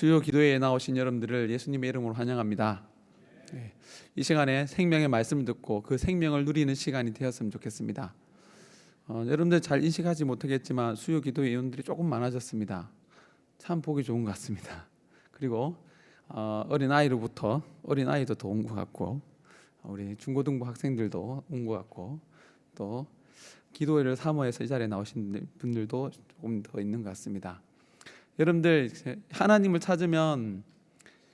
수요 기도회에 나오신 여러분들을 예수님의 이름으로 환영합니다. 이 시간에 생명의 말씀을 듣고 그 생명을 누리는 시간이 되었으면 좋겠습니다. 여러분들 잘 인식하지 못하겠지만 수요 기도회 회원들이 조금 많아졌습니다. 참 보기 좋은 것 같습니다. 그리고 어린아이로부터 어린아이도 더 온 것 같고, 우리 중고등부 학생들도 온 것 같고, 또 기도회를 사모해서 이 자리에 나오신 분들도 조금 더 있는 것 같습니다. 여러분들, 하나님을 찾으면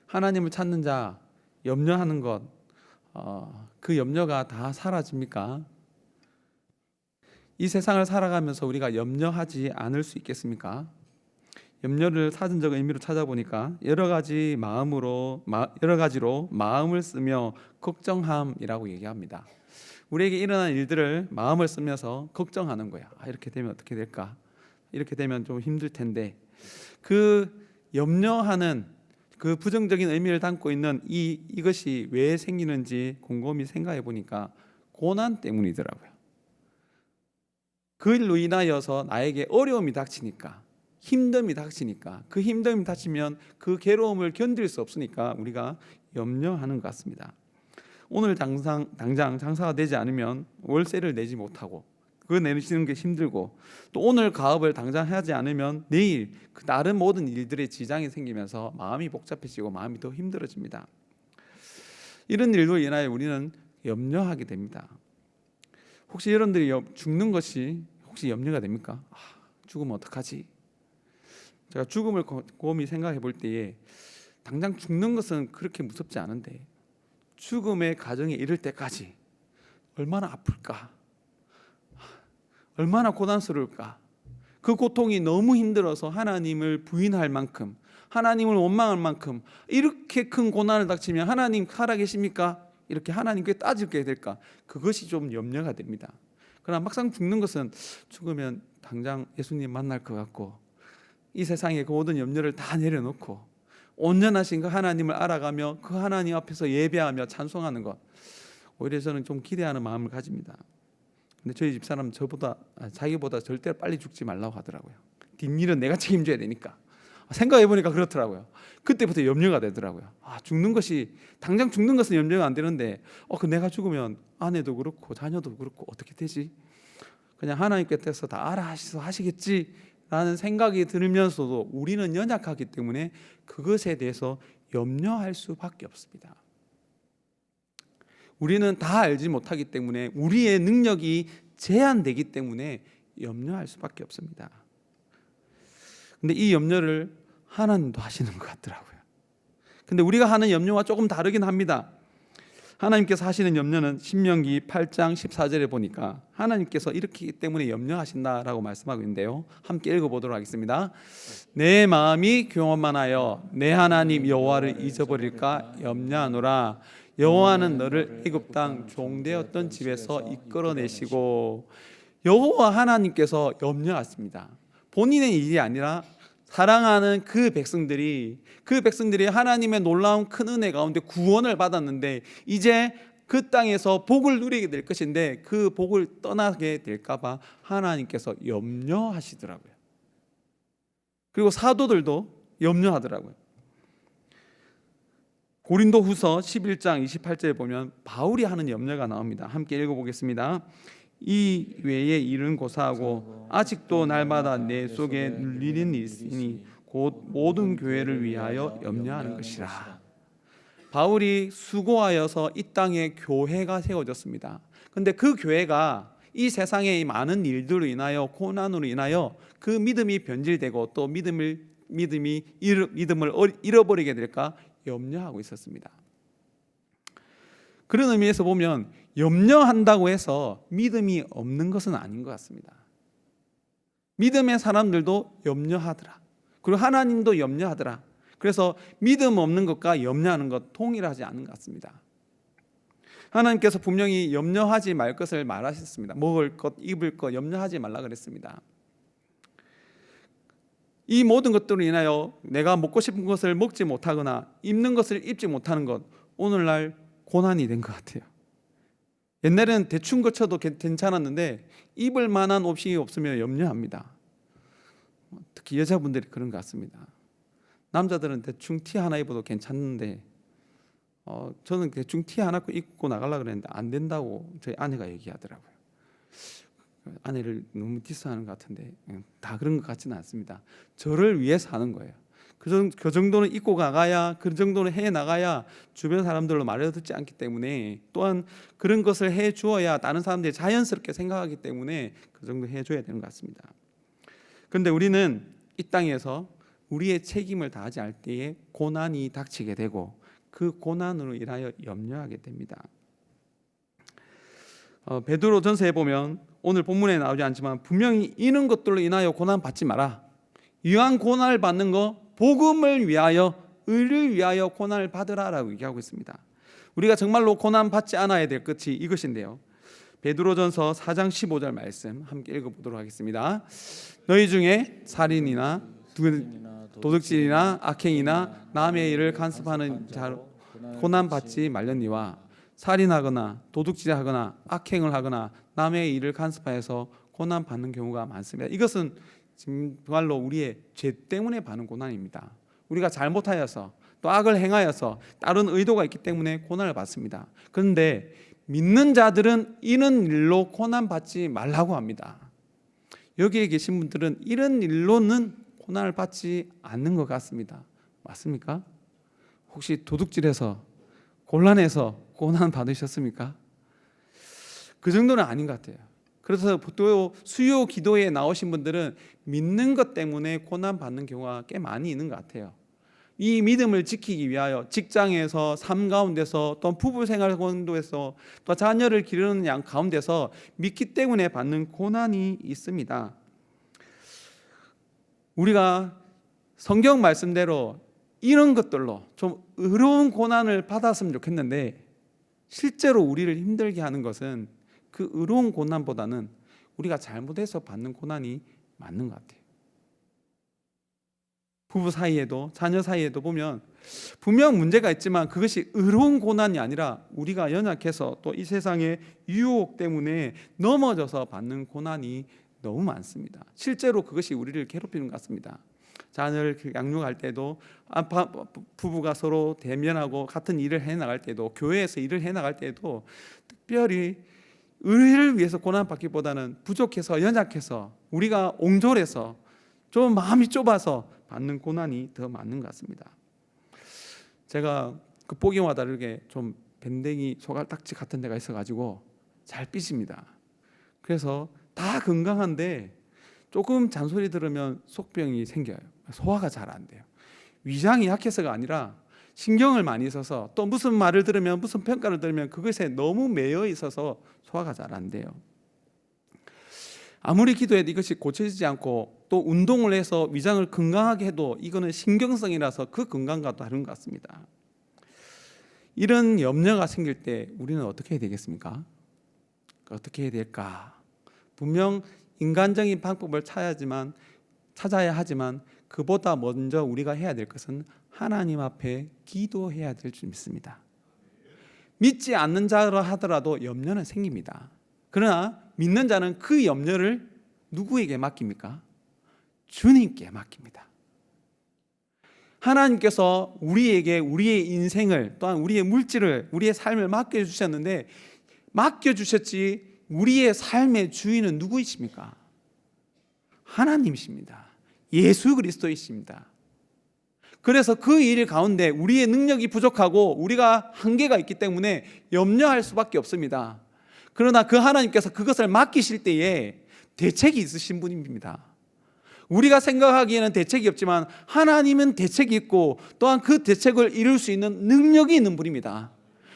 하나님을 찾는 자, 염려하는 것, 그 염려가 다 사라집니까? 이 세상을 살아가면서 우리가 염려하지 않을 수 있겠습니까? 염려를 사전적 의미로 찾아보니까 여러 가지로 마음을 쓰며 걱정함이라고 얘기합니다. 우리에게 일어난 일들을 마음을 쓰면서 걱정하는 거야. 이렇게 되면 어떻게 될까? 이렇게 되면 좀 힘들 텐데, 그 염려하는 그 부정적인 의미를 담고 있는 이것이 왜 생기는지 곰곰이 생각해 보니까 고난 때문이더라고요. 그 일로 인하여서 나에게 어려움이 닥치니까, 힘듦이 닥치니까, 그 힘듦이 닥치면 그 괴로움을 견딜 수 없으니까 우리가 염려하는 것 같습니다. 오늘 당장 장사가 되지 않으면 월세를 내지 못하고, 그거 내시는 게 힘들고, 또 오늘 가업을 당장 하지 않으면 내일 그 다른 모든 일들에 지장이 생기면서 마음이 복잡해지고 마음이 더 힘들어집니다. 이런 일로 인하여 우리는 염려하게 됩니다. 혹시 여러분들이 죽는 것이 혹시 염려가 됩니까? 죽으면 어떡하지? 제가 죽음을 곰곰이 생각해 볼 때에 당장 죽는 것은 그렇게 무섭지 않은데, 죽음의 가정에 이를 때까지 얼마나 아플까? 얼마나 고난스러울까? 그 고통이 너무 힘들어서 하나님을 부인할 만큼, 하나님을 원망할 만큼 이렇게 큰 고난을 닥치면 하나님 살아계십니까? 이렇게 하나님께 따지게 될까? 그것이 좀 염려가 됩니다. 그러나 막상 죽는 것은, 죽으면 당장 예수님 만날 것 같고, 이 세상의 그 모든 염려를 다 내려놓고 온전하신 그 하나님을 알아가며 그 하나님 앞에서 예배하며 찬송하는 것, 오히려 저는 좀 기대하는 마음을 가집니다. 근데 저희 집사람은 자기보다 절대 빨리 죽지 말라고 하더라고요. 뒷일은 내가 책임져야 되니까. 생각해 보니까 그렇더라고요. 그때부터 염려가 되더라고요. 당장 죽는 것은 염려가 안 되는데, 내가 죽으면 아내도 그렇고 자녀도 그렇고 어떻게 되지? 그냥 하나님께서 다 알아서 하시겠지라는 생각이 들면서도 우리는 연약하기 때문에 그것에 대해서 염려할 수밖에 없습니다. 우리는 다 알지 못하기 때문에, 우리의 능력이 제한되기 때문에 염려할 수밖에 없습니다. 근데 이 염려를 하나님도 하시는 것 같더라고요. 근데 우리가 하는 염려와 조금 다르긴 합니다. 하나님께서 하시는 염려는 신명기 8장 14절에 보니까 하나님께서 이렇기 때문에 염려하신다라고 말씀하고 있는데요, 함께 읽어보도록 하겠습니다. 내 마음이 교만하여 내 하나님 여호와를 잊어버릴까 염려하노라. 여호와는 너를 애굽 땅 종되었던 집에서 이끌어내시고, 여호와 하나님께서 염려하십니다. 본인의 일이 아니라 사랑하는 그 백성들이 하나님의 놀라운 큰 은혜 가운데 구원을 받았는데, 이제 그 땅에서 복을 누리게 될 것인데 그 복을 떠나게 될까 봐 하나님께서 염려하시더라고요. 그리고 사도들도 염려하더라고요. 고린도후서 11장 28절에 보면 바울이 하는 염려가 나옵니다. 함께 읽어보겠습니다. 이 외에 일은 고사하고 아직도 날마다 내 속에 눌리는 일이 있으니 곧 모든 교회를 위하여 염려하는 것이라. 바울이 수고하여서 이 땅에 교회가 세워졌습니다. 그런데 그 교회가 이 세상의 많은 일들로 인하여, 고난으로 인하여 그 믿음이 변질되고 또 믿음을 잃어버리게 될까 염려하고 있었습니다. 그런 의미에서 보면 염려한다고 해서 믿음이 없는 것은 아닌 것 같습니다. 믿음의 사람들도 염려하더라. 그리고 하나님도 염려하더라. 그래서 믿음 없는 것과 염려하는 것 동일하지 않은 것 같습니다. 하나님께서 분명히 염려하지 말 것을 말하셨습니다. 먹을 것, 입을 것 염려하지 말라 그랬습니다. 이 모든 것들로 인하여 내가 먹고 싶은 것을 먹지 못하거나 입는 것을 입지 못하는 것, 오늘날 고난이 된 것 같아요. 옛날에는 대충 거쳐도 괜찮았는데 입을 만한 옷이 없으면 염려합니다. 특히 여자분들이 그런 것 같습니다. 남자들은 대충 티 하나 입어도 괜찮은데 저는 대충 티 하나 입고 나가려고 그랬는데 안 된다고 저희 아내가 얘기하더라고요. 아내를 너무 디스하는 것 같은데 다 그런 것 같지는 않습니다. 저를 위해서 하는 거예요. 그 정도는 입고 나가야, 그 정도는 해 나가야 주변 사람들로 말을 듣지 않기 때문에, 또한 그런 것을 해 주어야 다른 사람들이 자연스럽게 생각하기 때문에 그 정도 해 줘야 되는 것 같습니다. 그런데 우리는 이 땅에서 우리의 책임을 다하지 않을 때에 고난이 닥치게 되고 그 고난으로 인하여 염려하게 됩니다. 베드로전서에 보면 오늘 본문에 나오지 않지만 분명히 이런 것들로 인하여 고난 받지 마라. 이왕 고난을 받는 거 복음을 위하여, 의를 위하여 고난을 받으라라고 얘기하고 있습니다. 우리가 정말로 고난 받지 않아야 될 것이 이것인데요. 베드로전서 4장 15절 말씀 함께 읽어보도록 하겠습니다. 너희 중에 살인이나 도둑질이나 악행이나 남의 일을 간섭하는 자로 고난 받지 말렸니와, 살인하거나 도둑질하거나 악행을 하거나 남의 일을 간섭하여서 고난 받는 경우가 많습니다. 이것은 정말로 우리의 죄 때문에 받는 고난입니다. 우리가 잘못하여서 또 악을 행하여서 다른 의도가 있기 때문에 고난을 받습니다. 그런데 믿는 자들은 이런 일로 고난 받지 말라고 합니다. 여기에 계신 분들은 이런 일로는 고난을 받지 않는 것 같습니다. 맞습니까? 혹시 도둑질해서 곤란해서 고난 받으셨습니까? 그 정도는 아닌 것 같아요. 그래서 또 수요 기도에 나오신 분들은 믿는 것 때문에 고난 받는 경우가 꽤 많이 있는 것 같아요. 이 믿음을 지키기 위하여 직장에서, 삶 가운데서, 또 부부 생활 가운데서, 또 자녀를 기르는 양 가운데서 믿기 때문에 받는 고난이 있습니다. 우리가 성경 말씀대로 이런 것들로 좀 의로운 고난을 받았으면 좋겠는데, 실제로 우리를 힘들게 하는 것은 그 의로운 고난보다는 우리가 잘못해서 받는 고난이 맞는 것 같아요. 부부 사이에도, 자녀 사이에도 보면 분명 문제가 있지만 그것이 의로운 고난이 아니라 우리가 연약해서 또 이 세상의 유혹 때문에 넘어져서 받는 고난이 너무 많습니다. 실제로 그것이 우리를 괴롭히는 것 같습니다. 자녀를 양육할 때도, 부부가 서로 대면하고 같은 일을 해나갈 때도, 교회에서 일을 해나갈 때도 특별히 의를 위해서 고난받기보다는 부족해서, 연약해서, 우리가 옹졸해서, 좀 마음이 좁아서 받는 고난이 더 많은 것 같습니다. 제가 보기와 다르게 좀 밴댕이 소갈딱지 같은 데가 있어가지고 잘 삐집니다. 그래서 다 건강한데 조금 잔소리 들으면 속병이 생겨요. 소화가 잘 안 돼요. 위장이 약해서가 아니라 신경을 많이 써서, 또 무슨 말을 들으면, 무슨 평가를 들으면 그것에 너무 매여 있어서 소화가 잘 안 돼요. 아무리 기도해도 이것이 고쳐지지 않고, 또 운동을 해서 위장을 건강하게 해도 이거는 신경성이라서 그 건강과 다른 것 같습니다. 이런 염려가 생길 때 우리는 어떻게 해야 되겠습니까? 어떻게 해야 될까? 분명 인간적인 방법을 찾아야 하지만 그보다 먼저 우리가 해야 될 것은 하나님 앞에 기도해야 될 줄 믿습니다. 믿지 않는 자라 하더라도 염려는 생깁니다. 그러나 믿는 자는 그 염려를 누구에게 맡깁니까? 주님께 맡깁니다. 하나님께서 우리에게 우리의 인생을, 또한 우리의 물질을, 우리의 삶을 맡겨주셨는데, 맡겨주셨지 우리의 삶의 주인은 누구이십니까? 하나님이십니다. 예수 그리스도이십니다. 그래서 그 일 가운데 우리의 능력이 부족하고 우리가 한계가 있기 때문에 염려할 수밖에 없습니다. 그러나 그 하나님께서 그것을 맡기실 때에 대책이 있으신 분입니다. 우리가 생각하기에는 대책이 없지만 하나님은 대책이 있고, 또한 그 대책을 이룰 수 있는 능력이 있는 분입니다.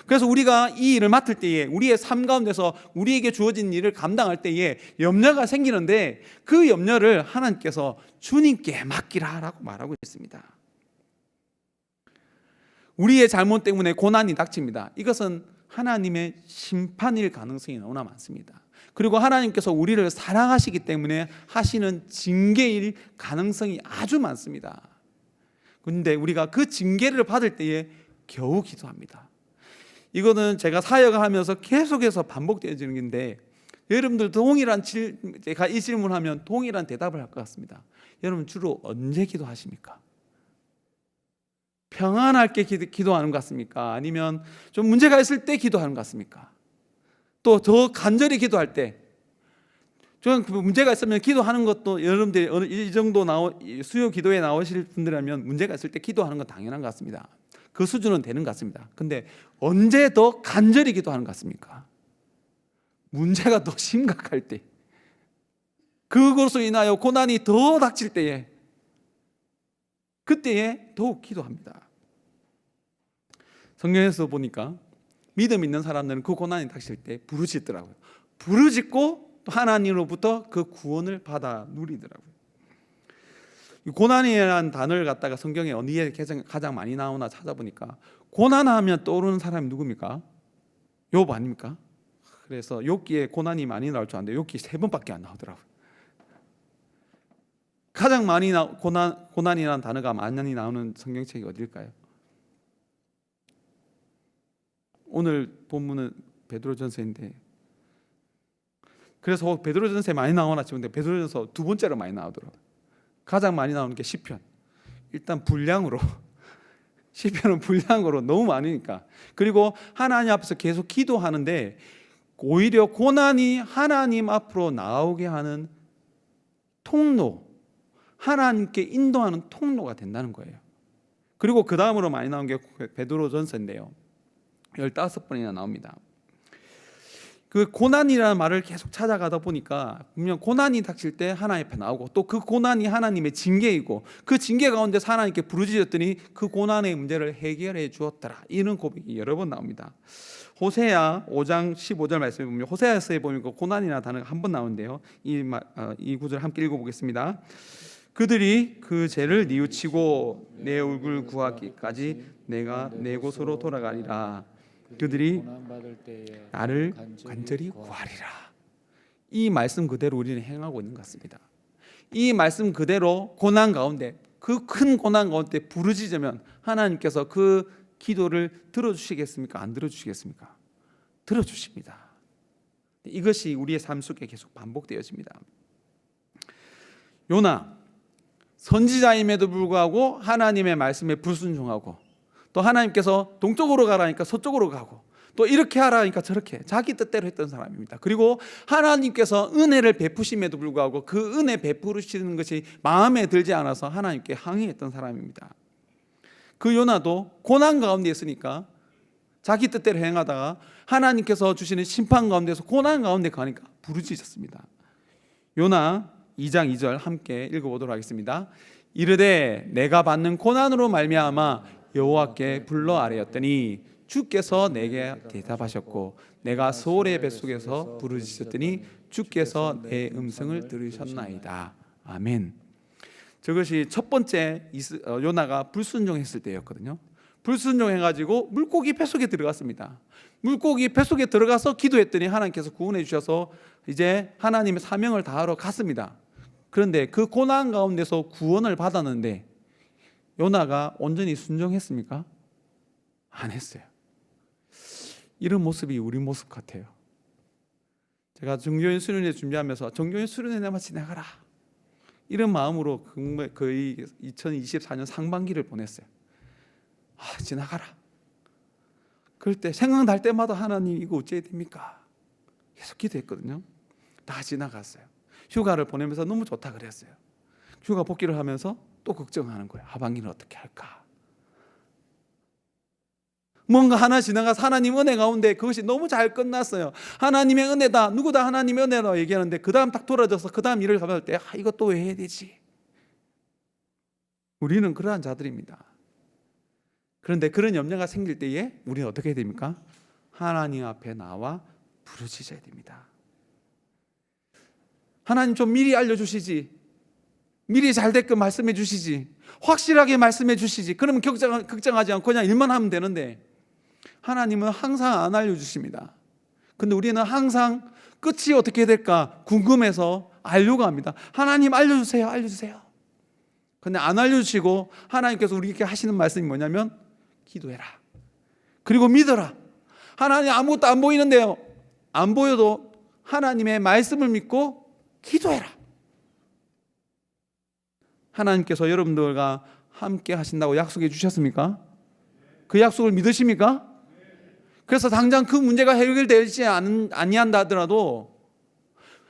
그래서 우리가 이 일을 맡을 때에, 우리의 삶 가운데서 우리에게 주어진 일을 감당할 때에 염려가 생기는데, 그 염려를 하나님께서 주님께 맡기라라고 말하고 있습니다. 우리의 잘못 때문에 고난이 닥칩니다. 이것은 하나님의 심판일 가능성이 너무나 많습니다. 그리고 하나님께서 우리를 사랑하시기 때문에 하시는 징계일 가능성이 아주 많습니다. 그런데 우리가 그 징계를 받을 때에 겨우 기도합니다. 이거는 제가 사역하면서 계속해서 반복되어지는 건데, 여러분들 제가 이 질문하면 동일한 대답을 할 것 같습니다. 여러분 주로 언제 기도하십니까? 평안할 때 기도하는 것 같습니까? 아니면 좀 문제가 있을 때 기도하는 것 같습니까? 또 더 간절히 기도할 때, 저는 문제가 있으면 기도하는 것도 여러분들이 어느 이 정도 수요 기도에 나오실 분들이라면 문제가 있을 때 기도하는 건 당연한 것 같습니다. 그 수준은 되는 것 같습니다. 근데 언제 더 간절히 기도하는 것 같습니까? 문제가 더 심각할 때, 그것으로 인하여 고난이 더 닥칠 때에, 그때에 더욱 기도합니다. 성경에서 보니까 믿음 있는 사람들은 그 고난이 닥칠 때 부르짖더라고요. 부르짖고 또 하나님으로부터 그 구원을 받아 누리더라고요. 고난이라는 단어를 갖다가 성경에 어디에 가장 많이 나오나 찾아보니까 고난하면 떠오르는 사람이 누굽니까? 욥 아닙니까? 그래서 욥기에 고난이 많이 나올 줄 알았는데 욥기 3번밖에 안 나오더라고요. 가장 많이 고난이라는 단어가 많이 나오는 성경책이 어딜까요? 오늘 본문은 베드로전서인데, 그래서 베드로전서에 많이 나오나 싶은데 베드로전서 2번째로 많이 나오더라고요. 가장 많이 나오는 게 시편. 일단 분량으로 시편은 분량으로 너무 많으니까. 그리고 하나님 앞에서 계속 기도하는데 오히려 고난이 하나님 앞으로 나오게 하는 통로, 하나님께 인도하는 통로가 된다는 거예요. 그리고 그 다음으로 많이 나온 게 베드로전서인데요, 15번이나 나옵니다. 그 고난이라는 말을 계속 찾아가다 보니까 분명 고난이 닥칠 때 하나님 앞에 나오고, 또 그 고난이 하나님의 징계이고, 그 징계 가운데서 하나님께 부르짖었더니 그 고난의 문제를 해결해 주었더라, 이런 고백이 여러 번 나옵니다. 호세아 5장 15절 말씀에 보면, 호세아서에 보면 그 고난이라는 단어가 한 번 나오는데요, 이 구절 함께 읽어보겠습니다. 그들이 그 죄를 뉘우치고 내 얼굴 구하기까지 내가 내 곳으로 돌아가리라. 그들이 나를 간절히 구하리라. 이 말씀 그대로 우리는 행하고 있는 것 같습니다. 이 말씀 그대로 고난 가운데, 그 큰 고난 가운데 부르짖으면 하나님께서 그 기도를 들어주시겠습니까? 안 들어주시겠습니까? 들어주십니다. 이것이 우리의 삶 속에 계속 반복되어집니다. 요나, 선지자임에도 불구하고 하나님의 말씀에 불순종하고, 또 하나님께서 동쪽으로 가라니까 서쪽으로 가고, 또 이렇게 하라니까 저렇게 자기 뜻대로 했던 사람입니다. 그리고 하나님께서 은혜를 베푸심에도 불구하고 그 은혜 베푸시는 것이 마음에 들지 않아서 하나님께 항의했던 사람입니다. 그 요나도 고난 가운데 있으니까 자기 뜻대로 행하다가 하나님께서 주시는 심판 가운데서 고난 가운데 가니까 부르짖었습니다. 요나 2장 2절 함께 읽어보도록 하겠습니다. 이르되 내가 받는 고난으로 말미암아 여호와께 불러 아뢰었더니 주께서 내게 대답하셨고, 내가 소울의 뱃속에서 부르짖었더니 주께서 내 음성을 들으셨나이다. 아멘. 저것이 첫 번째 요나가 불순종했을 때였거든요. 불순종해가지고 물고기 뱃속에 들어갔습니다. 물고기 뱃속에 들어가서 기도했더니 하나님께서 구원해 주셔서 이제 하나님의 사명을 다하러 갔습니다. 그런데 그 고난 가운데서 구원을 받았는데 요나가 온전히 순종했습니까? 안 했어요. 이런 모습이 우리 모습 같아요. 제가 종교인 수련회 준비하면서 종교인 수련회만 지나가라, 이런 마음으로 거의 2024년 상반기를 보냈어요. 지나가라. 그럴 때 생각날 때마다 하나님 이거 어찌해야 됩니까? 계속 기도했거든요. 다 지나갔어요. 휴가를 보내면서 너무 좋다 그랬어요. 휴가 복귀를 하면서 또 걱정하는 거예요. 하반기는 어떻게 할까? 뭔가 하나 지나가서 하나님 은혜 가운데 그것이 너무 잘 끝났어요. 하나님의 은혜다, 누구다 하나님의 은혜다 얘기하는데 그 다음 딱 돌아져서 그 다음 일을 잡을 때 이것도 왜 해야 되지? 우리는 그러한 자들입니다. 그런데 그런 염려가 생길 때에 우리는 어떻게 해야 됩니까? 하나님 앞에 나와 부르짖어야 됩니다. 하나님 좀 미리 알려주시지, 미리 잘 됐건 말씀해 주시지, 확실하게 말씀해 주시지. 그러면 걱정하지 않고 그냥 일만 하면 되는데 하나님은 항상 안 알려주십니다. 근데 우리는 항상 끝이 어떻게 될까 궁금해서 알려고 합니다. 하나님 알려주세요, 알려주세요. 근데 안 알려주시고 하나님께서 우리에게 하시는 말씀이 뭐냐면 기도해라, 그리고 믿어라. 하나님 아무것도 안 보이는데요, 안 보여도 하나님의 말씀을 믿고 기도해라. 하나님께서 여러분들과 함께 하신다고 약속해 주셨습니까? 그 약속을 믿으십니까? 그래서 당장 그 문제가 해결되지 아니한다 하더라도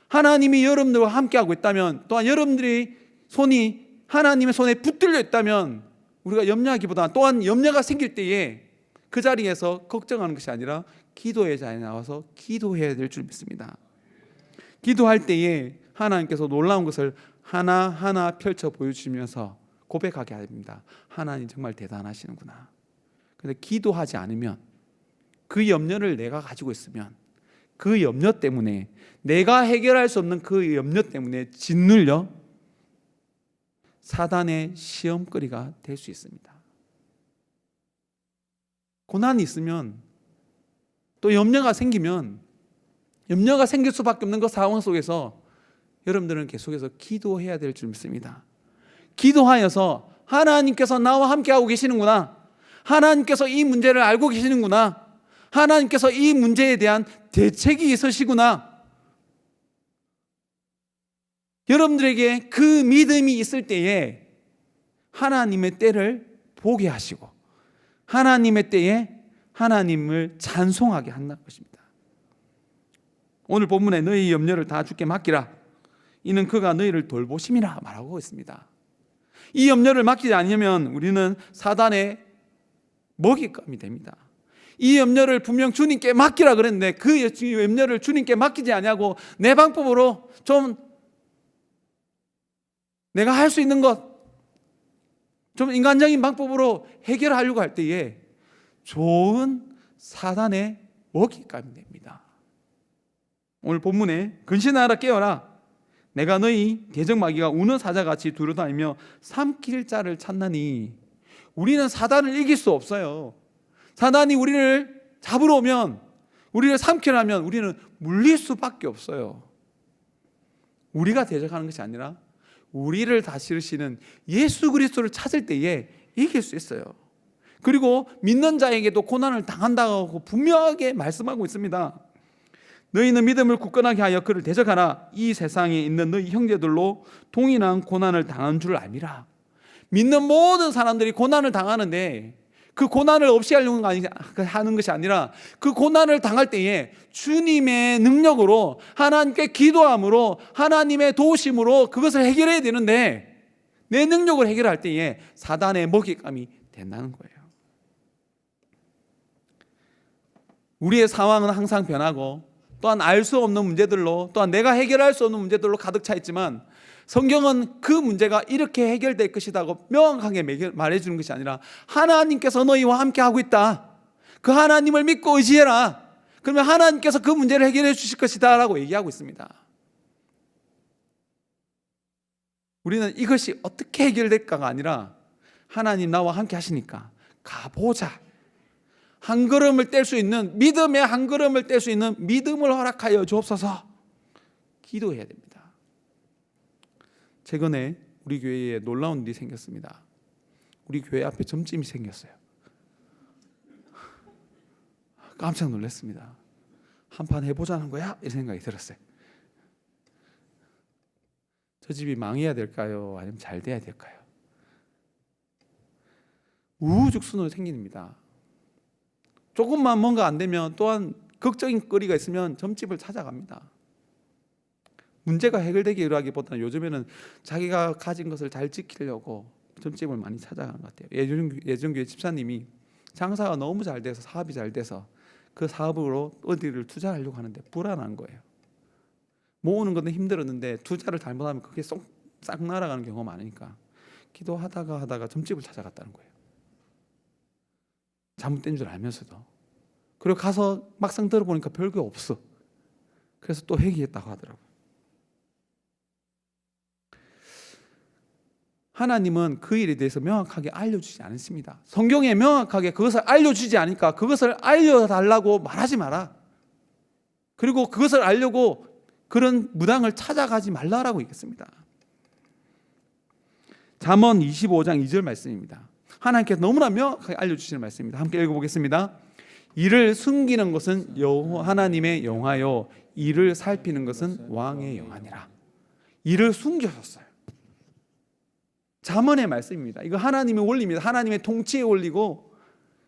하나님이 여러분들과 함께하고 있다면, 또한 여러분들이 손이 하나님의 손에 붙들려 있다면 우리가 염려하기보다, 또한 염려가 생길 때에 그 자리에서 걱정하는 것이 아니라 기도의 자리에 나와서 기도해야 될 줄 믿습니다. 기도할 때에 하나님께서 놀라운 것을 하나하나 펼쳐 보여주시면서 고백하게 합니다. 하나님 정말 대단하시는구나. 그런데 기도하지 않으면, 그 염려를 내가 가지고 있으면 그 염려 때문에, 내가 해결할 수 없는 그 염려 때문에 짓눌려 사단의 시험거리가 될 수 있습니다. 고난이 있으면, 또 염려가 생기면, 염려가 생길 수밖에 없는 그 상황 속에서 여러분들은 계속해서 기도해야 될 줄 믿습니다. 기도하여서 하나님께서 나와 함께하고 계시는구나, 하나님께서 이 문제를 알고 계시는구나, 하나님께서 이 문제에 대한 대책이 있으시구나, 여러분들에게 그 믿음이 있을 때에 하나님의 때를 보게 하시고 하나님의 때에 하나님을 찬송하게 한다는 것입니다. 오늘 본문에 너희 염려를 다 주께 맡기라, 이는 그가 너희를 돌보심이라 말하고 있습니다. 이 염려를 맡기지 않으면 우리는 사단의 먹잇감이 됩니다. 이 염려를 분명 주님께 맡기라 그랬는데 그 염려를 주님께 맡기지 않냐고 내 방법으로 좀 내가 할 수 있는 것, 좀 인간적인 방법으로 해결하려고 할 때에 좋은 사단의 먹잇감이 됩니다. 오늘 본문에 근신하라 깨어라, 내가 너희 대적마귀가 우는 사자같이 두루다니며 삼킬 자를 찾나니. 우리는 사단을 이길 수 없어요. 사단이 우리를 잡으러 오면, 우리를 삼키려면 우리는 물릴 수밖에 없어요. 우리가 대적하는 것이 아니라 우리를 다스리시는 예수 그리스도를 찾을 때에 이길 수 있어요. 그리고 믿는 자에게도 고난을 당한다고 분명하게 말씀하고 있습니다. 너희는 믿음을 굳건하게 하여 그를 대적하라. 이 세상에 있는 너희 형제들로 동일한 고난을 당한 줄 알미라. 믿는 모든 사람들이 고난을 당하는데 그 고난을 없이 하는 것이 아니라 그 고난을 당할 때에 주님의 능력으로, 하나님께 기도함으로, 하나님의 도우심으로 그것을 해결해야 되는데, 내 능력을 해결할 때에 사단의 먹잇감이 된다는 거예요. 우리의 상황은 항상 변하고, 또한 알 수 없는 문제들로, 또한 내가 해결할 수 없는 문제들로 가득 차 있지만, 성경은 그 문제가 이렇게 해결될 것이라고 명확하게 말해주는 것이 아니라 하나님께서 너희와 함께 하고 있다, 그 하나님을 믿고 의지해라, 그러면 하나님께서 그 문제를 해결해 주실 것이다 라고 얘기하고 있습니다. 우리는 이것이 어떻게 해결될까가 아니라 하나님 나와 함께 하시니까 가보자, 한 걸음을 뗄 수 있는, 믿음의 한 걸음을 뗄 수 있는 믿음을 허락하여 주옵소서 기도해야 됩니다. 최근에 우리 교회에 놀라운 일이 생겼습니다. 우리 교회 앞에 점집이 생겼어요. 깜짝 놀랐습니다. 한판 해보자는 거야? 이 생각이 들었어요. 저 집이 망해야 될까요? 아니면 잘 돼야 될까요? 우후죽순으로 생깁니다. 조금만 뭔가 안 되면, 또한 걱정인 거리가 있으면 점집을 찾아갑니다. 문제가 해결되기로 하기보다는 요즘에는 자기가 가진 것을 잘 지키려고 점집을 많이 찾아가는 것 같아요. 예전교회 집사님이 장사가 너무 잘 돼서, 사업이 잘 돼서 그 사업으로 어디를 투자하려고 하는데 불안한 거예요. 모으는 것은 힘들었는데 투자를 잘못하면 그게 싹 날아가는 경우가 많으니까 기도하다가 점집을 찾아갔다는 거예요. 잘못된 줄 알면서도. 그리고 가서 막상 들어보니까 별게 없어. 그래서 또 회개했다고 하더라고요. 하나님은 그 일에 대해서 명확하게 알려주지 않습니다. 성경에 명확하게 그것을 알려주지 않으니까 그것을 알려달라고 말하지 마라. 그리고 그것을 알려고 그런 무당을 찾아가지 말라라고 얘기했습니다. 잠언 25장 2절 말씀입니다. 하나님께서 너무나 명확하게 알려주시는 말씀입니다. 함께 읽어보겠습니다. 이를 숨기는 것은 하나님의 영화요, 이를 살피는 것은 왕의 영화니라. 이를 숨겨줬어요. 잠언의 말씀입니다. 이거 하나님의 원리입니다. 하나님의 통치의 원리고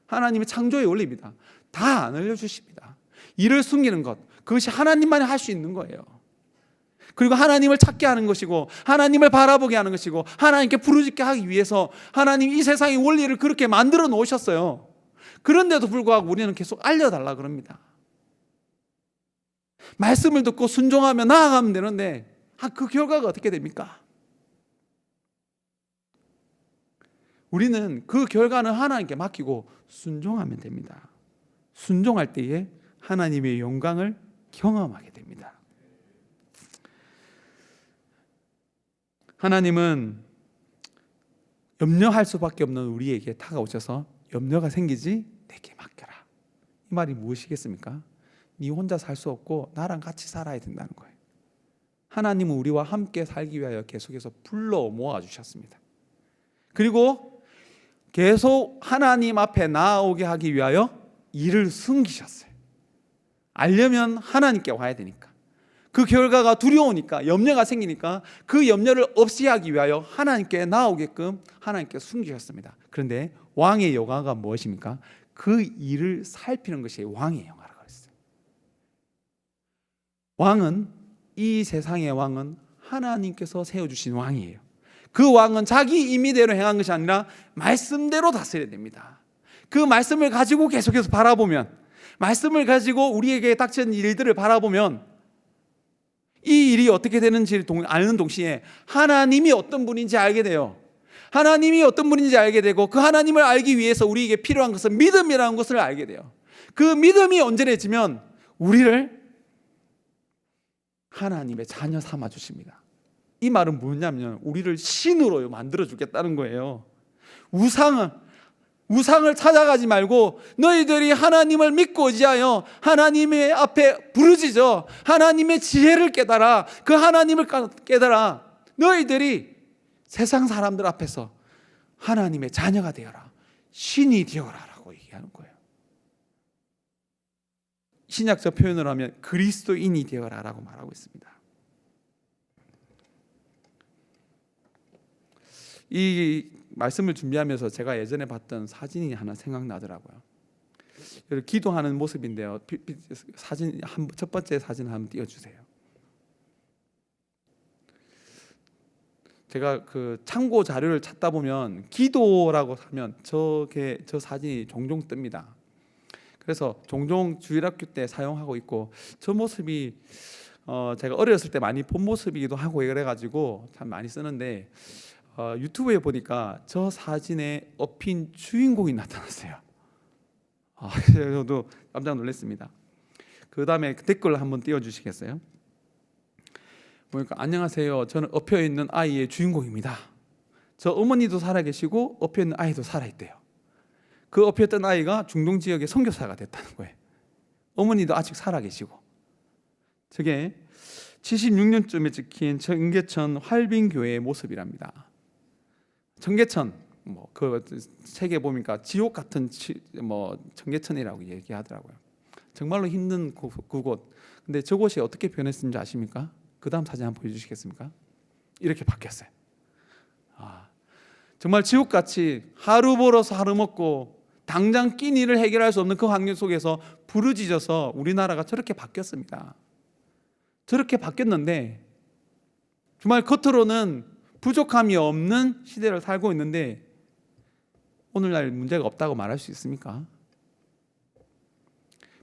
하나님의 창조의 원리입니다. 다 안 알려주십니다. 이를 숨기는 것, 그것이 하나님만이 할 수 있는 거예요. 그리고 하나님을 찾게 하는 것이고 하나님을 바라보게 하는 것이고 하나님께 부르짖게 하기 위해서 하나님 이 세상의 원리를 그렇게 만들어 놓으셨어요. 그런데도 불구하고 우리는 계속 알려달라 그럽니다. 말씀을 듣고 순종하며 나아가면 되는데 그 결과가 어떻게 됩니까? 우리는 그 결과는 하나님께 맡기고 순종하면 됩니다. 순종할 때에 하나님의 영광을 경험하게 됩니다. 하나님은 염려할 수밖에 없는 우리에게 다가오셔서 염려가 생기지 내게 맡겨라. 이 말이 무엇이겠습니까? 네 혼자 살 수 없고 나랑 같이 살아야 된다는 거예요. 하나님은 우리와 함께 살기 위하여 계속해서 불러 모아주셨습니다. 그리고 계속 하나님 앞에 나아오게 하기 위하여 일을 숨기셨어요. 알려면 하나님께 와야 되니까. 그 결과가 두려우니까, 염려가 생기니까 그 염려를 없이 하기 위하여 하나님께 나오게끔 하나님께 숨기셨습니다. 그런데 왕의 영화가 무엇입니까? 그 일을 살피는 것이 왕의 영화라고 했어요. 왕은, 이 세상의 왕은 하나님께서 세워주신 왕이에요. 그 왕은 자기 임의대로 행한 것이 아니라 말씀대로 다스려야 됩니다. 그 말씀을 가지고 계속해서 바라보면, 말씀을 가지고 우리에게 닥친 일들을 바라보면 이 일이 어떻게 되는지를 아는 동시에 하나님이 어떤 분인지 알게 돼요. 하나님이 어떤 분인지 알게 되고 그 하나님을 알기 위해서 우리에게 필요한 것은 믿음이라는 것을 알게 돼요. 그 믿음이 온전해지면 우리를 하나님의 자녀 삼아 주십니다. 이 말은 뭐냐면 우리를 신으로 만들어 주겠다는 거예요. 우상을 찾아가지 말고 너희들이 하나님을 믿고 의지하여 하나님의 앞에 부르짖어 하나님의 지혜를 깨달아, 그 하나님을 깨달아 너희들이 세상 사람들 앞에서 하나님의 자녀가 되어라, 신이 되어라 라고 얘기하는 거예요. 신약적 표현을 하면 그리스도인이 되어라 라고 말하고 있습니다. 이 말씀을 준비하면서 제가 예전에 봤던 사진이 하나 생각나더라고요. 기도하는 모습인데요. 사진 첫 번째 사진 한번 띄워주세요. 제가 그 참고 자료를 찾다 보면 기도라고 하면 저 사진이 종종 뜹니다. 그래서 종종 주일학교 때 사용하고 있고 저 모습이 제가 어렸을 때 많이 본 모습이기도 하고 그래가지고 참 많이 쓰는데 유튜브에 보니까 저 사진에 엎인 주인공이 나타났어요. 저도 깜짝 놀랐습니다. 그 다음에 댓글을 한번 띄워주시겠어요? 보니까 안녕하세요. 저는 엎여 있는 아이의 주인공입니다. 저 어머니도 살아계시고 엎여 있는 아이도 살아있대요. 그 엎였던 아이가 중동 지역의 선교사가 됐다는 거예요. 어머니도 아직 살아계시고. 저게 76년쯤에 찍힌 청계천 활빈교회의 모습이랍니다. 청계천 그 책에 보니까 지옥 같은 청계천이라고 얘기하더라고요. 정말로 힘든 그곳. 근데 저곳이 어떻게 변했는지 아십니까? 그 다음 사진 한번 보여주시겠습니까? 이렇게 바뀌었어요. 정말 지옥같이 하루 벌어서 하루 먹고 당장 낀 일을 해결할 수 없는 그 환경 속에서 부르짖어서 우리나라가 저렇게 바뀌었습니다. 저렇게 바뀌었는데 정말 겉으로는 부족함이 없는 시대를 살고 있는데 오늘날 문제가 없다고 말할 수 있습니까?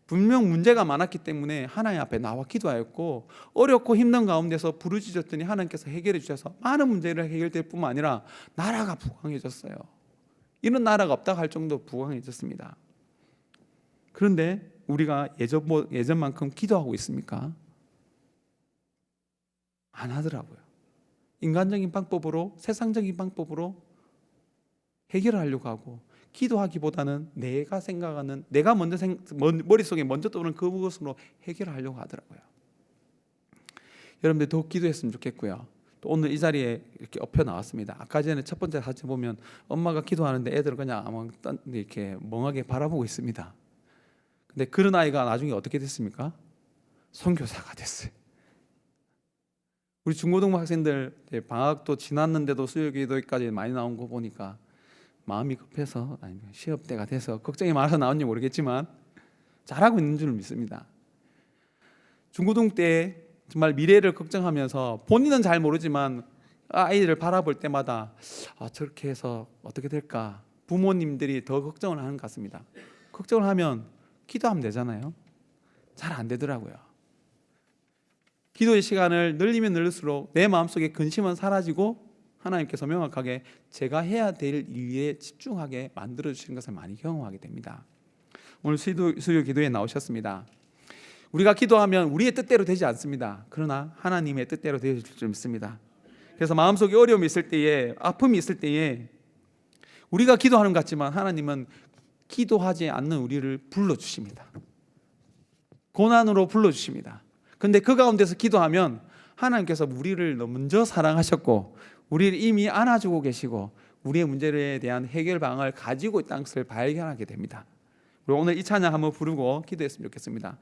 분명 문제가 많았기 때문에 하나님 앞에 나와 기도하였고 어렵고 힘든 가운데서 부르짖었더니 하나님께서 해결해 주셔서 많은 문제를 해결될 뿐만 아니라 나라가 부강해졌어요. 이런 나라가 없다고 할 정도로 부강해졌습니다. 그런데 우리가 예전만큼 기도하고 있습니까? 안 하더라고요. 인간적인 방법으로, 세상적인 방법으로 해결하려고 하고 기도하기보다는 내가 생각하는, 내가 머릿속에 먼저 떠오르는 그것으로 해결하려고 하더라고요. 여러분들 더 기도했으면 좋겠고요. 또 오늘 이 자리에 이렇게 엎여 나왔습니다. 아까 전에 첫 번째 사진 보면 엄마가 기도하는데 애들은 그냥 이렇게 멍하게 바라보고 있습니다. 근데 그런 아이가 나중에 어떻게 됐습니까? 선교사가 됐어요. 우리 중고등부 학생들 방학도 지났는데도 수요기도까지 많이 나온 거 보니까 마음이 급해서 아니면 시험 때가 돼서 걱정이 많아서 나온지 모르겠지만 잘하고 있는 줄 믿습니다. 중고등 때 정말 미래를 걱정하면서 본인은 잘 모르지만 아이들을 바라볼 때마다 저렇게 해서 어떻게 될까, 부모님들이 더 걱정을 하는 것 같습니다. 걱정을 하면 기도하면 되잖아요. 잘 안 되더라고요. 기도의 시간을 늘리면 늘릴수록 내 마음속에 근심은 사라지고 하나님께서 명확하게 제가 해야 될 일에 집중하게 만들어주시는 것을 많이 경험하게 됩니다. 오늘 수요 기도에 나오셨습니다. 우리가 기도하면 우리의 뜻대로 되지 않습니다. 그러나 하나님의 뜻대로 되실 줄 믿습니다. 그래서 마음속에 어려움이 있을 때에, 아픔이 있을 때에 우리가 기도하는 것 같지만 하나님은 기도하지 않는 우리를 불러주십니다. 고난으로 불러주십니다. 그런데 그 가운데서 기도하면 하나님께서 우리를 먼저 사랑하셨고 우리를 이미 안아주고 계시고 우리의 문제에 대한 해결 방안을 가지고 있다는 것을 발견하게 됩니다. 오늘 이 찬양 한번 부르고 기도했으면 좋겠습니다.